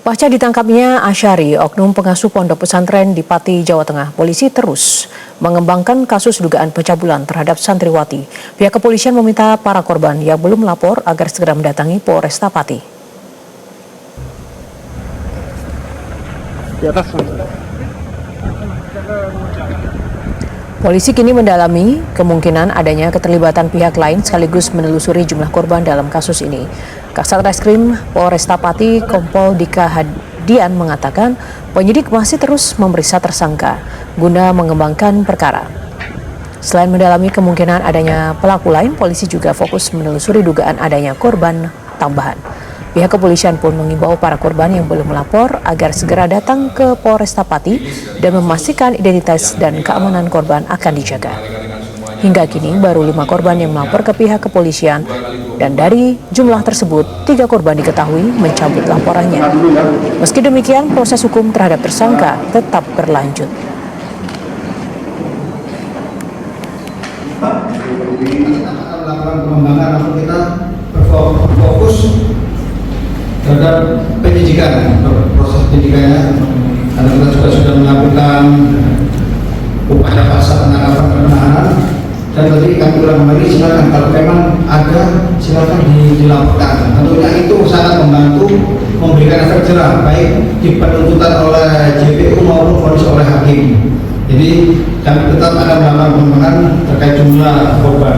Pasca ditangkapnya Asyari, oknum pengasuh pondok pesantren di Pati, Jawa Tengah, polisi terus mengembangkan kasus dugaan pencabulan terhadap santriwati. Pihak kepolisian meminta para korban yang belum melapor agar segera mendatangi Polresta Pati. Polisi kini mendalami kemungkinan adanya keterlibatan pihak lain sekaligus menelusuri jumlah korban dalam kasus ini. Kasat Reskrim Polresta Pati Kompol Dika Hadian mengatakan penyidik masih terus memeriksa tersangka guna mengembangkan perkara. Selain mendalami kemungkinan adanya pelaku lain, polisi juga fokus menelusuri dugaan adanya korban tambahan. Pihak kepolisian pun mengimbau para korban yang belum melapor agar segera datang ke Polresta Pati dan memastikan identitas dan keamanan korban akan dijaga. Hingga kini baru 5 korban yang melapor ke pihak kepolisian dan dari jumlah tersebut 3 korban diketahui mencabut laporannya. Meski demikian, proses hukum terhadap tersangka tetap berlanjut. Melakukan pengembangan, namun kita berfokus terhadap penyidikan, proses penyidikannya, karena kita juga sudah melakukan upaya paksa penangkapan dan penahanan, dan tadi kami ulang lagi, silakan kalau memang ada silakan dilaporkan. Tentunya itu sangat membantu memberikan efek jerah baik di penuntutan oleh JPU maupun vonis oleh hakim. Jadi kami tetap akan melakukan pengembangan terkait jumlah korban.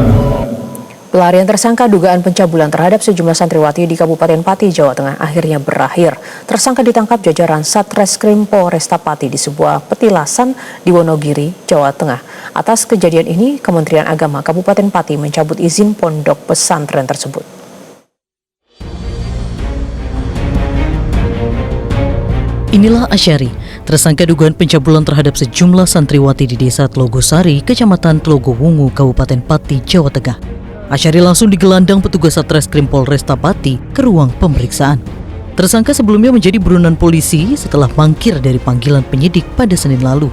Pelarian tersangka dugaan pencabulan terhadap sejumlah santriwati di Kabupaten Pati, Jawa Tengah akhirnya berakhir. Tersangka ditangkap jajaran Satreskrim Polresta Pati di sebuah petilasan di Wonogiri, Jawa Tengah. Atas kejadian ini, Kementerian Agama Kabupaten Pati mencabut izin pondok pesantren tersebut. Inilah Asyari, tersangka dugaan pencabulan terhadap sejumlah santriwati di Desa Tlogosari, Kecamatan Tlogowungu, Kabupaten Pati, Jawa Tengah. Asyari langsung digelandang petugas Satreskrim Polresta Pati ke ruang pemeriksaan. Tersangka sebelumnya menjadi buronan polisi setelah mangkir dari panggilan penyidik pada Senin lalu.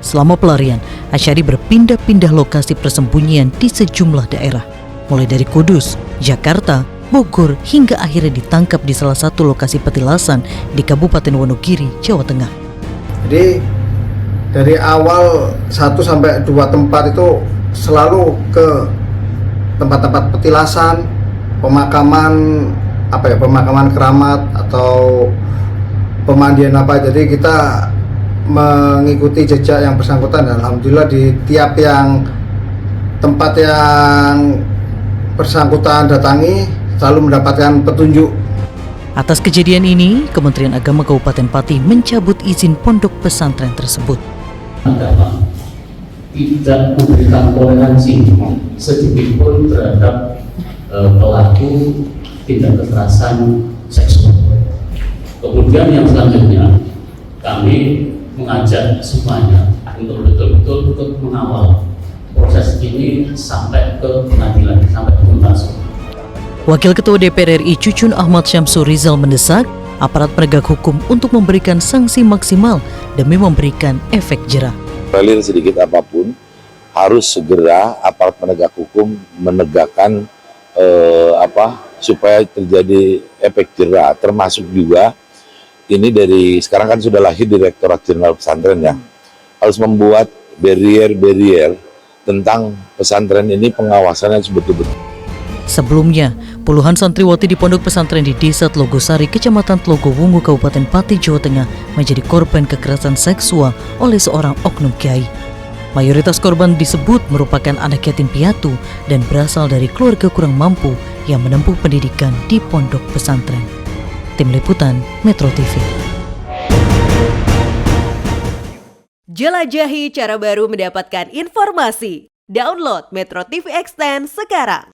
Selama pelarian, Asyari berpindah-pindah lokasi persembunyian di sejumlah daerah, mulai dari Kudus, Jakarta, Bogor, hingga akhirnya ditangkap di salah satu lokasi petilasan di Kabupaten Wonogiri, Jawa Tengah. Jadi dari awal 1 sampai 2 tempat itu selalu ke tempat-tempat petilasan, pemakaman keramat atau pemandian apa. Jadi kita mengikuti jejak yang bersangkutan, dan alhamdulillah di tiap yang tempat yang bersangkutan datangi selalu mendapatkan petunjuk. Atas kejadian ini, Kementerian Agama Kabupaten Pati mencabut izin pondok pesantren tersebut. Agama tidak memberikan toleransi sedikit pun terhadap pelaku tindak kekerasan seksual. Kemudian yang selanjutnya, kami mengajak semuanya untuk betul-betul ikut mengawal proses ini sampai ke pengadilan, sampai tuntas. Wakil Ketua DPR RI Cucun Ahmad Syamsur Rizal mendesak aparat penegak hukum untuk memberikan sanksi maksimal demi memberikan efek jerah. Dalil sedikit apapun, harus segera aparat penegak hukum menegakkan supaya terjadi efek jerah, termasuk juga ini dari sekarang kan sudah lahir Direktorat Jenderal Pesantren ya, harus membuat barrier tentang pesantren ini, pengawasannya betul-betul. Sebelumnya, puluhan santriwati di pondok pesantren di Desa Tlogosari, Kecamatan Tlogowungu, Kabupaten Pati, Jawa Tengah menjadi korban kekerasan seksual oleh seorang oknum kiai. Mayoritas korban disebut merupakan anak yatim piatu dan berasal dari keluarga kurang mampu yang menempuh pendidikan di pondok pesantren. Tim Liputan Metro TV. Jelajahi cara baru mendapatkan informasi. Download Metro TV Extend sekarang.